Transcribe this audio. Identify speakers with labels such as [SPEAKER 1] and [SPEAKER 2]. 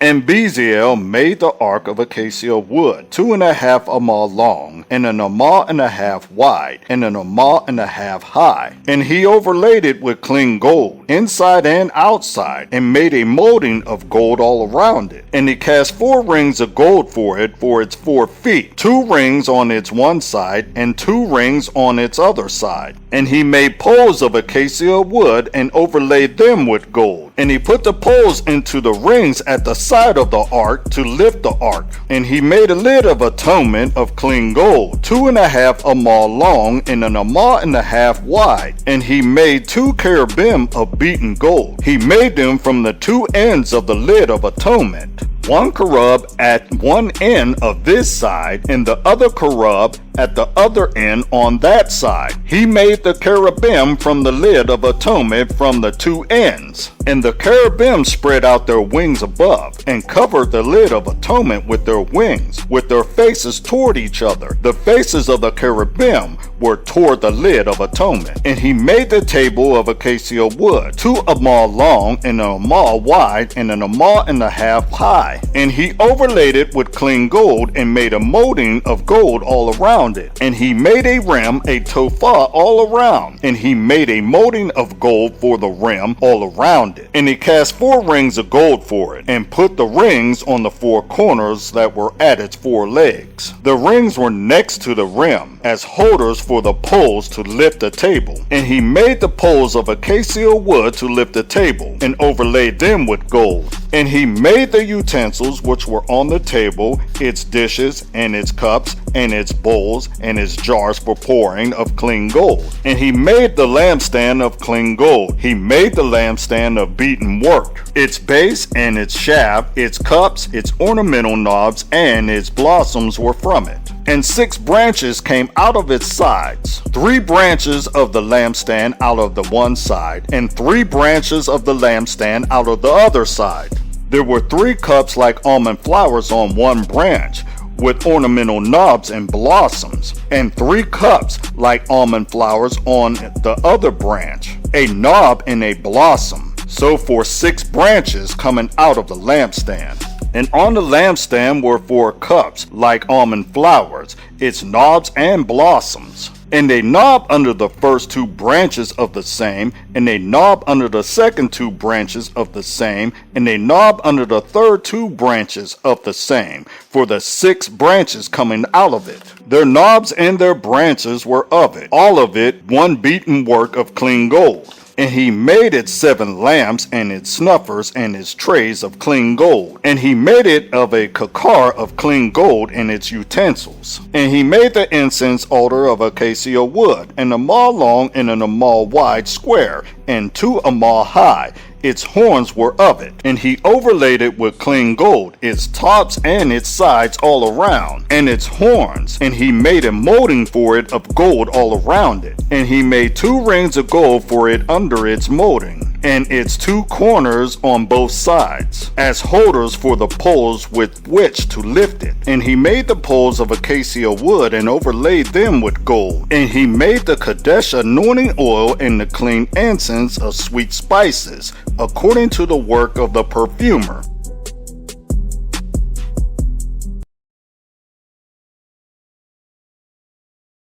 [SPEAKER 1] And Bezalel made the ark of acacia wood, 2.5 amal long, and 1.5 amal wide, and 1.5 amal high. And he overlaid it with clean gold, inside and outside, and made a molding of gold all around it. And he cast 4 rings of gold for its 4 feet, 2 rings on its one side, and 2 rings on its other side. And he made poles of acacia wood, and overlaid them with gold. And he put the poles into the rings at the side of the ark to lift the ark. And he made a lid of atonement of clean gold, 2.5 amal long, and 1.5 amal wide. And he made 2 cherubim of beaten gold. He made them from the 2 ends of the lid of atonement, 1 cherub at one end of this side, and the other cherub at the other end on that side. He made the cherubim from the lid of atonement from the 2 ends. And the cherubim spread out their wings above, and covered the lid of atonement with their wings, with their faces toward each other. The faces of the cherubim were toward the lid of atonement. And he made the table of acacia wood, 2 amal long, and 1 amal wide, and 1.5 amal high. And he overlaid it with clean gold, and made a molding of gold all around it. And he made a rim, a tophah, all around. And he made a molding of gold for the rim all around it. And he cast 4 rings of gold for it, and put the rings on the 4 corners that were at its 4 legs. The rings were next to the rim, as holders for the poles to lift the table. And he made the poles of acacia wood to lift the table, and overlaid them with gold. And he made the utensils which were on the table, its dishes, and its cups, and its bowls, and its jars for pouring, of clean gold. And he made the lampstand of clean gold. He made the lampstand of beaten work, its base and its shaft, its cups, its ornamental knobs, and its blossoms were from it. And 6 branches came out of its sides, 3 branches of the lampstand out of the one side, and 3 branches of the lampstand out of the other side. There were 3 cups like almond flowers on one branch, with ornamental knobs and blossoms, and 3 cups like almond flowers on the other branch, a knob and a blossom. So for 6 branches coming out of the lampstand. And on the lampstand were 4 cups like almond flowers, its knobs and blossoms. And a knob under the first 2 branches of the same, and a knob under the second 2 branches of the same, and a knob under the third 2 branches of the same, for the 6 branches coming out of it. Their knobs and their branches were of it, all of it one beaten work of clean gold. And he made it 7 lamps, and its snuffers, and its trays of clean gold. And he made it of a kakar of clean gold, and its utensils. And he made the incense altar of acacia wood, 1 amal long, and 1 amal wide square, and 2 amal high. Its horns were of it. And he overlaid it with clean gold, its tops and its sides all around, and its horns. And he made a molding for it of gold all around it. And he made 2 rings of gold for it under its molding, and its 2 corners on both sides, as holders for the poles with which to lift it. And he made the poles of acacia wood, and overlaid them with gold. And he made the kadesh anointing oil, and the clean incense of sweet spices, according to the work of the perfumer.